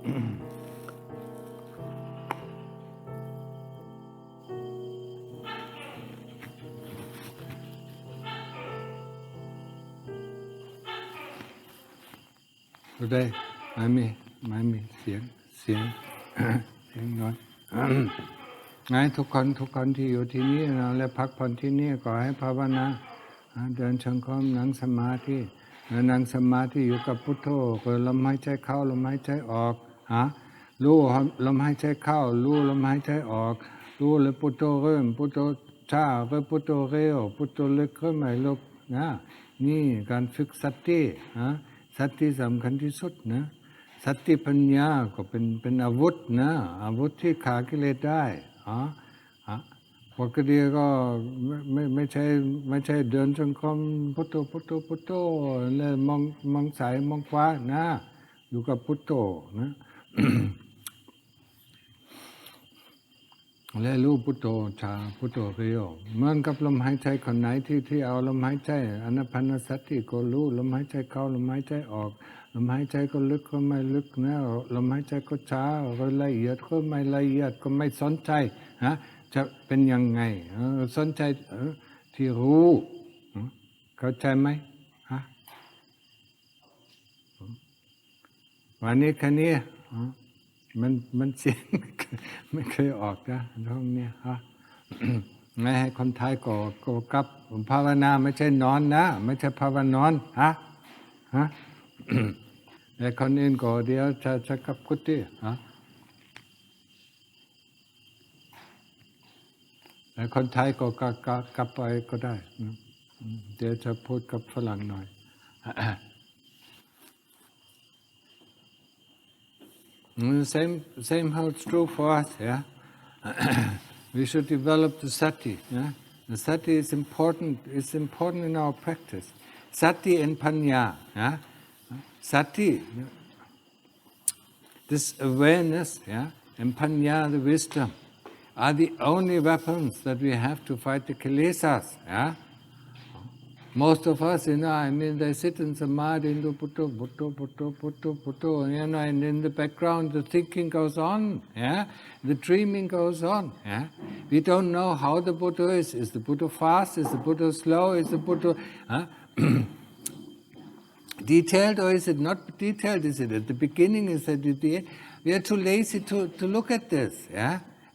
ได้ไม่มีเสียงเสียงน้อยไงทุกคนที่อยู่ที่นี่นะและพักผ่อนที่นี่ขอให้ภาวนาเดินจงกรมนั่งสมาธินั่งสมาธิอยู่กับพุทโธก็ลมหายใจเข้าลมหายใจออกรู้ลมหายใจเข้ารู้ลมหายใจออกรู้เลยพุทโธเริ่มพุทโธช้าก็พุทโธเร็วพุทโธลึกก็ไม่ลึกนะนี่การฝึกสติสติสำคัญที่สุดนะสติปัญญาก็เป็นอาวุธนะอาวุธที่ฆ่ากิเลสได้ปกติก็ไม่ใช่เดินจงกรมพุทโธพุทโธพุทโธแล้วมองซ้ายมองขวานะอยู่กับพุทโธนะ และรู้พุทโธช้าพุทโธเร็วเหมือนกับลมหายใจคนไหนที่เอาลมหายใจอานาปานสติก็รู้ลมหายใจเข้าลมหายใจออกลมหายใจก็ลึกก็ไม่ลึกนะลมหายใจก็ช้าก็ละเอียดก็ไม่ละเอียดก็ไม่สนใจจะเป็นยังไงสนใจที่รู้เข้าใจไหมวันนี้แค่นี้มันเสียงไม่เคยออกนะตรงนี้ไม่ให้คนไทยก็กลับภาวนาไม่ใช่นอนนะไม่ใช่ภาวนอนแต่คนอื่นก็เดี๋ยวจะกลับกุฏิแต่คนไทยก็กลับไปก็ได้เดี๋ยวจะพูดกับฝรั่งหน่อยSame holds true for us. We should develop the sati. The sati is important. It's important in our practice. Sati and Panna. Sati, this awareness, and Panna, the wisdom, are the only weapons that we have to fight the Kilesas. Most of us, they sit in samadhi and do putto, and in the background the thinking goes on, the dreaming goes on. We don't know how the Buddha is. Is the Buddha fast? Is the Buddha slow? Is the Buddha detailed or is it not detailed? Is it at the beginning? Is it at the end? We are too lazy to look at this,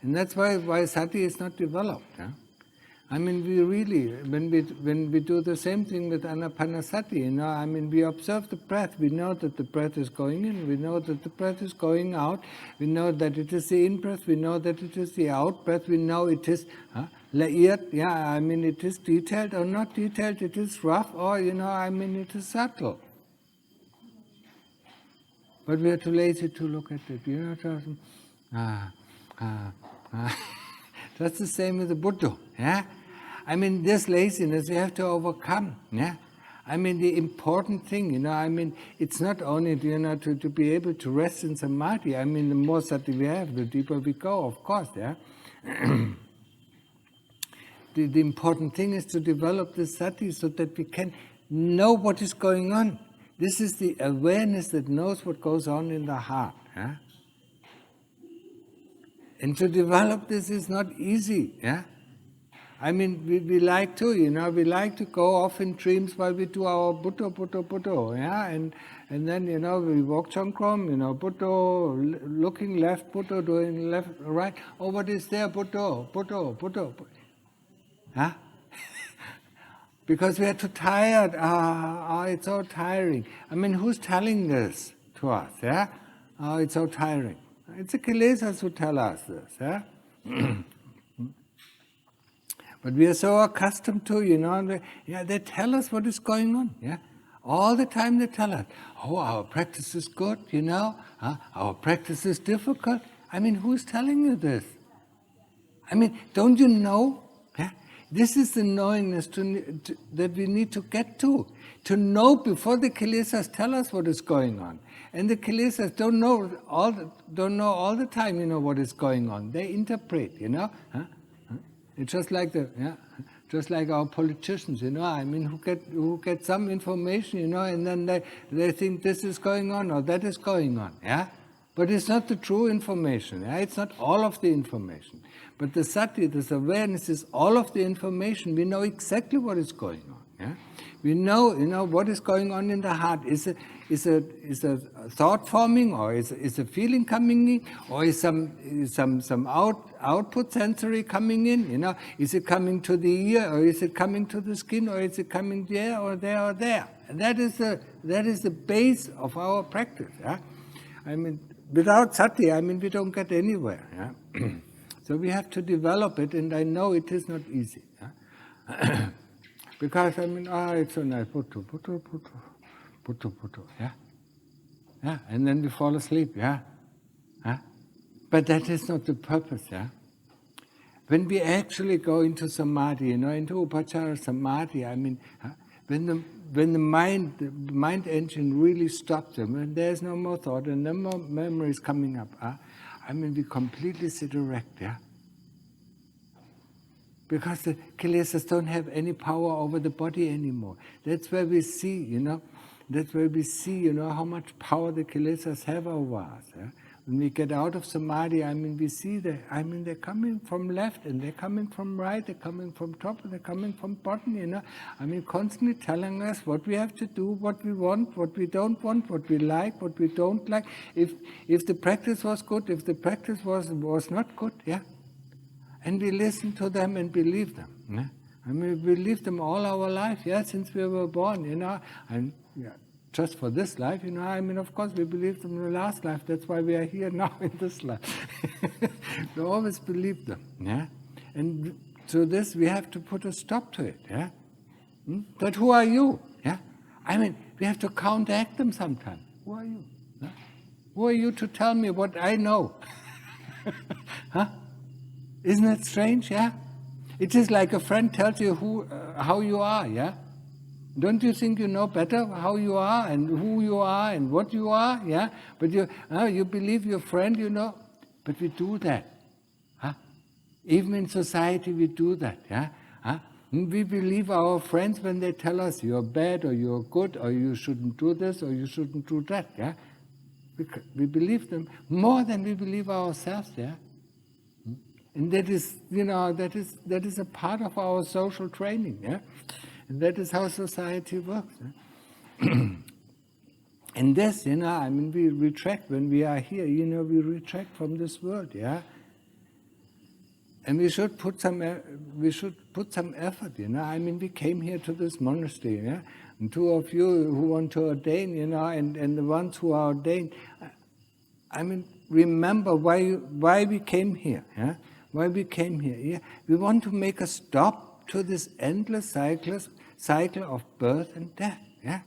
and that's why sati is not developed. We really, when we do the same thing with anapanasati, we observe the breath. We know that the breath is going in. We know that the breath is going out. We know that it is the in-breath. We know that it is the out-breath. We know it is la'iyat. It is detailed or not detailed. It is rough or, it is subtle. But we are too lazy to look at it. That's the same with the Buddha. This laziness we have to overcome. The important thing, it's not only, to be able to rest in samadhi. The more sati we have, the deeper we go, of course. The important thing is to develop the sati so that we can know what is going on. This is the awareness that knows what goes on in the heart. And to develop this is not easy. We like to, we like to go off in dreams while we do our Buddha, and then, we walk Changkrom, Buddha, looking left, Buddha, doing left, right. Oh, what is there, Buddha? Because we are too tired. It's so tiring. Who's telling this to us? Oh, it's so tiring. It's the Kilesas who tell us this. But we are so accustomed to, they tell us what is going on. All the time they tell us, our practice is good, our practice is difficult. Who's telling you this? Don't you know? This is the knowingness that we need to get to know before the Kilesas tell us what is going on. And the Kilesas don't know all the time, what is going on. They interpret, It's just like just like our politicians, who get some information, and then they think this is going on or that is going on, But it's not the true information. Yeah? It's not all of the information. But the Sati, this awareness, is all of the information. We know exactly what is going on. Yeah? We know, what is going on in the heart. Is a thought forming, or is a feeling coming in, or is some output sensory coming in? Is it coming to the ear, or is it coming to the skin, or is it coming there or there or there? And that is the base of our practice. Yeah? I mean, without Sati, we don't get anywhere. Yeah? So we have to develop it, and I know it is not easy. Yeah? Because it's so nice, putu, putu, putu, putu, putu, yeah? Yeah, and then we fall asleep, yeah? Huh? But that is not the purpose, yeah? When we actually go into samadhi, into upachara samadhi, when the mind engine really stops, when there's no more thought and no more memories coming up, we completely sit erect, yeah? Because the kilesas don't have any power over the body anymore. That's where we see, that's where we see, how much power the kilesas have over us. Yeah? When we get out of samadhi, we see that, they're coming from left, and they're coming from right, they're coming from top, and they're coming from bottom, constantly telling us what we have to do, what we want, what we don't want, what we like, what we don't like. If the practice was good, if the practice was not good, yeah? And we listen to them and believe them. Yeah? We believe them all our life, yeah, since we were born, and yeah, just for this life, of course we believed them in the last life. That's why we are here now in this life. We always believe them, yeah. And to this we have to put a stop to it, yeah. But who are you? Yeah, we have to counteract them sometime. Who are you? Yeah? Who are you to tell me what I know? Huh? Isn't that strange, yeah? It is like a friend tells you how you are, yeah? Don't you think you know better how you are and who you are and what you are, yeah? But you believe your friend, But we do that. Huh? Even in society we do that, yeah? Huh? We believe our friends when they tell us you're bad or you're good or you shouldn't do this or you shouldn't do that, yeah? We believe them more than we believe ourselves, yeah? And that is, that is a part of our social training, yeah? And that is how society works. Yeah? And this, we retract when we are here, we retract from this world, yeah? And we should put some effort, we came here to this monastery, yeah? And two of you who want to ordain, and the ones who are ordained, remember why we came here, yeah? Why we came here. Yeah? We want to make a stop to this endless cycle of birth and death. Yeah?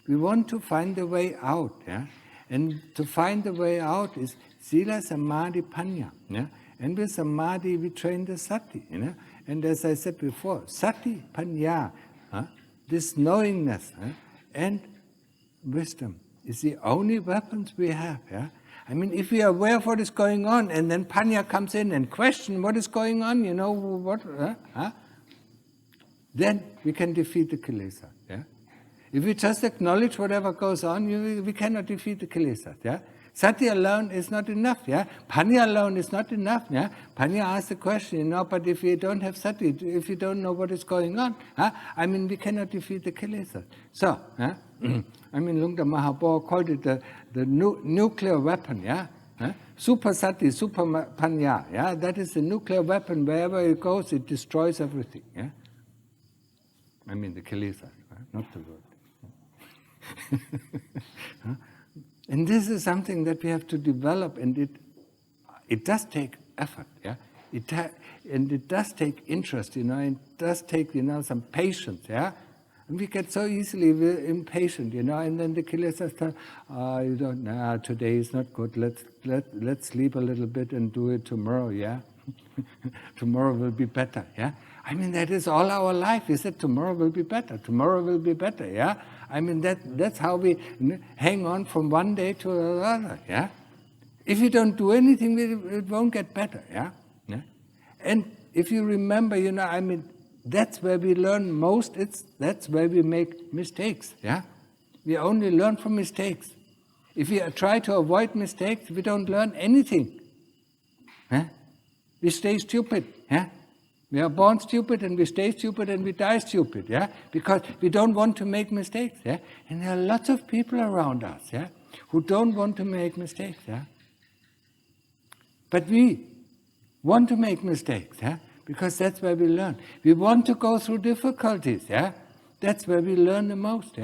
We want to find the way out. Yeah? And to find the way out is Sila, Samadhi, Panna. Yeah? And with Samadhi we train the Sati. And as I said before, Sati, Panna, this knowingness and wisdom is the only weapons we have. Yeah? If we are aware of what is going on, and then Panna comes in and question what is going on, then we can defeat the kilesa. Yeah? If we just acknowledge whatever goes on, we cannot defeat the kilesa. Yeah? Sati alone is not enough. Yeah? Panna alone is not enough. Yeah? Panna asks the question, but if we don't have Sati, if we don't know what is going on, we cannot defeat the kilesa. So, Lungta Mahaprabhu called it the nuclear weapon, yeah? Super Sati, Super Panna, yeah? That is the nuclear weapon. Wherever it goes, it destroys everything, yeah? The kilesa, not the word. And this is something that we have to develop, and it does take effort, yeah? And it does take interest, it does take, some patience, yeah? And we get so easily impatient, and then the kilesas tell, you don't know, today is not good, let's sleep a little bit and do it tomorrow, yeah? Tomorrow will be better, yeah? That is all our life. We said tomorrow will be better, tomorrow will be better, yeah? That's how we hang on from one day to another, yeah? If you don't do anything, it won't get better, yeah? And if you remember, that's where we learn most, that's where we make mistakes, yeah? We only learn from mistakes. If we try to avoid mistakes, we don't learn anything. We stay stupid. We are born stupid and we stay stupid and we die stupid, because we don't want to make mistakes. And there are lots of people around us who don't want to make mistakes. But we want to make mistakes, because that's where we learn. We want to go through difficulties. That's where we learn the most.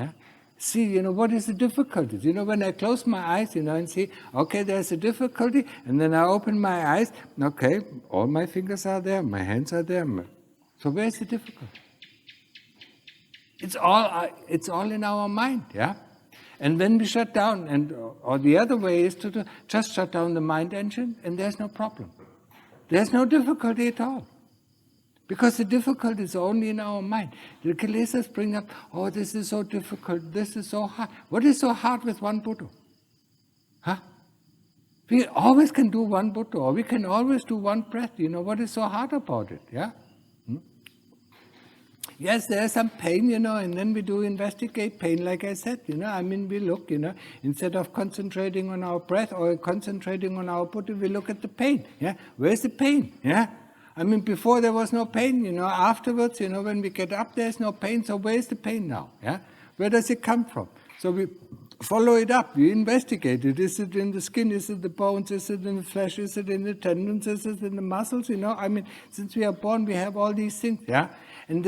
See, what is the difficulties? When I close my eyes, and see, okay, there's a difficulty, and then I open my eyes, okay, all my fingers are there, my hands are there. So where's the difficulty? It's all in our mind, And when we shut down, or the other way is to just shut down the mind engine, and there's no problem. There's no difficulty at all. Because the difficulty is only in our mind. The Kilesas bring up, oh, this is so difficult, this is so hard. What is so hard with one Buddha? We always can do one Buddha, or we can always do one breath. What is so hard about it? Yes, there's some pain, and then we do investigate pain, like I said, we look, instead of concentrating on our breath or concentrating on our Buddha, we look at the pain, Where's the pain, before there was no pain, afterwards, when we get up, there's no pain, so where's the pain now, Where does it come from? So we follow it up, we investigate it. Is it in the skin, is it the bones, is it in the flesh, is it in the tendons, is it in the muscles, since we are born, we have all these things, And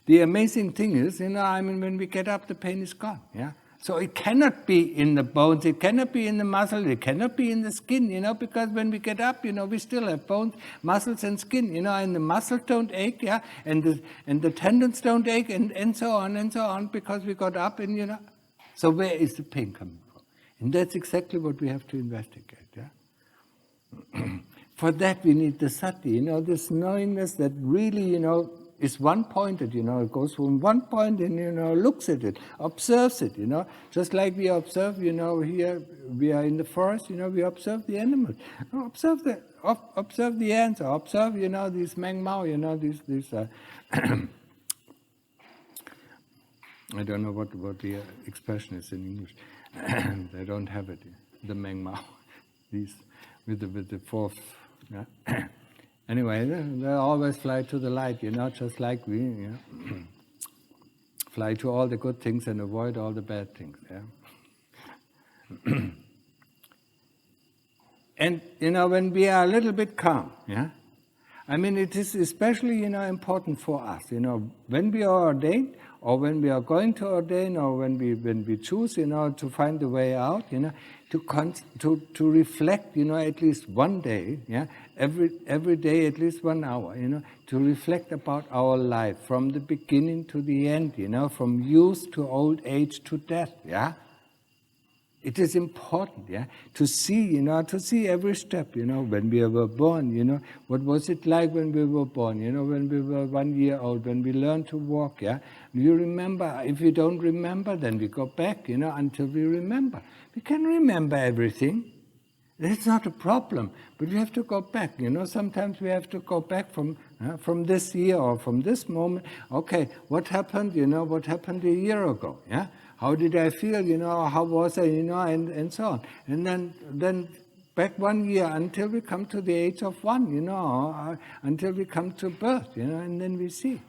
the amazing thing is, when we get up, the pain is gone, So it cannot be in the bones, it cannot be in the muscle, it cannot be in the skin, because when we get up, we still have bones, muscles and skin, and the muscles don't ache, and the tendons don't ache, and so on, because we got up, and So where is the pain coming from? And that's exactly what we have to investigate, For that we need the Sati, this knowingness that really, is one-pointed, it goes from one point and, looks at it, observes it, Just like we observe, here we are in the forest, we observe the animals. Observe the ants, or observe, these mangmao, these I don't know what the expression is in English. They don't have it, the mangmao, these with the fourth. Anyway, they always fly to the light, just like we, fly to all the good things and avoid all the bad things, And, when we are a little bit calm, it is especially, important for us, when we are ordained, or when we are going to ordain, or when we choose, to find the way out, to reflect, at least one day, every day at least 1 hour, to reflect about our life from the beginning to the end, from youth to old age to death, It is important, to see, to see every step, when we were born, what was it like when we were born, when we were 1 year old, when we learned to walk, You remember. If you don't remember, then we go back, until we remember. We can remember everything. That's not a problem, but we have to go back, Sometimes we have to go back from this year or from this moment. Okay, what happened, what happened a year ago, How did I feel, how was I, and so on. And then back 1 year until we come to the age of 1, until we come to birth, and then we see,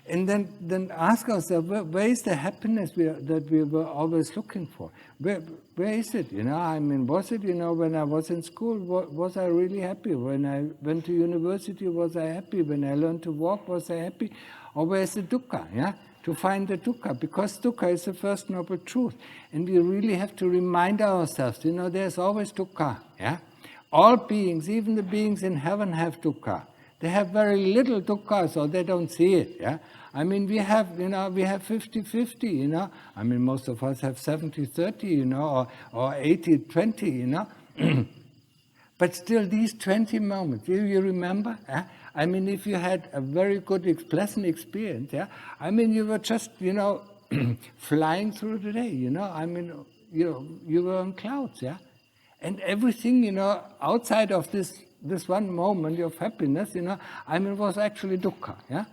And then ask ourselves, where is the happiness that we were always looking for? Where is it? Was it, when I was in school, was I really happy? When I went to university, was I happy? When I learned to walk, was I happy? Or where's the dukkha, To find the dukkha, because dukkha is the first noble truth. And we really have to remind ourselves, there's always dukkha, All beings, even the beings in heaven, have dukkha. They have very little dukkha, so they don't see it, we have, we have 50-50, most of us have 70-30, or 80-20, But still, these 20 moments, do you remember? If you had a very good, pleasant experience, you were just, flying through the day, you were on clouds, And everything, outside of this one moment of happiness, was actually dukkha,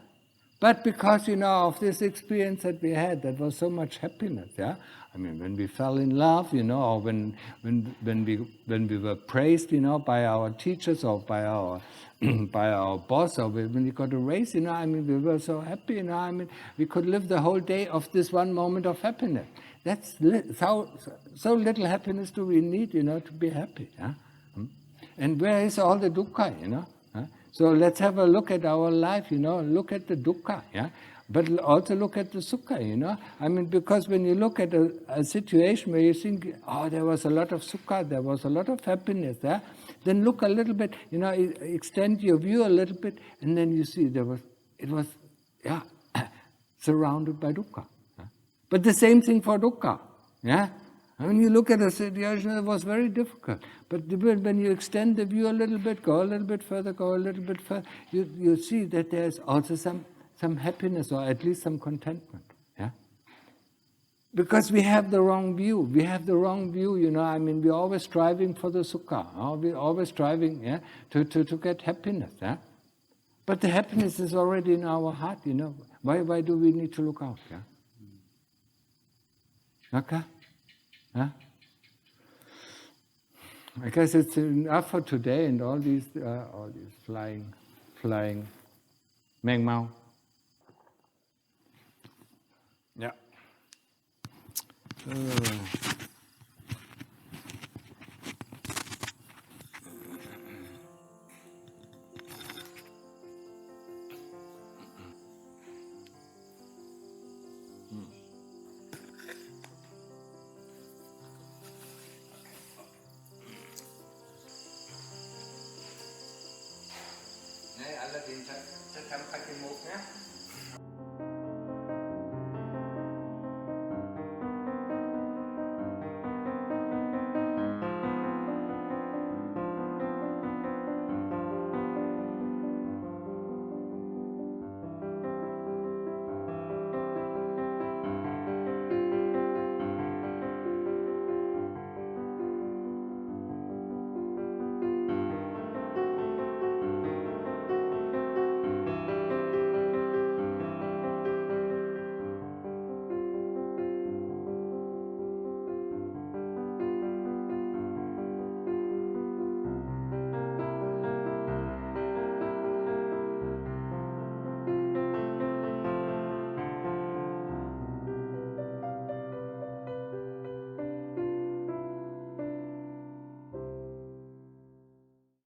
But because, of this experience that we had, that was so much happiness, yeah? I mean, when we fell in love, or when we were praised, by our teachers or by our by our boss, or when we got a raise, we were so happy, we could live the whole day of this one moment of happiness. That's so little happiness do we need, to be happy, yeah? And where is all the dukkha, Huh? So let's have a look at our life, look at the dukkha, yeah? But also look at the sukha, because when you look at a situation where you think, there was a lot of sukha, there was a lot of happiness there, then look a little bit, extend your view a little bit, and then you see it was surrounded by dukkha. Yeah? But the same thing for dukkha, yeah? You look at a situation, it was very difficult. But when you extend the view a little bit, go a little bit further, you see that there's also some happiness, or at least some contentment. Yeah? Because we have the wrong view. We're always striving for the sukha. We're always striving, to get happiness. Yeah? But the happiness is already in our heart, Why do we need to look out? Yeah? Okay? Huh? I guess it's enough for today, and all these flying Meng Mao. Yeah.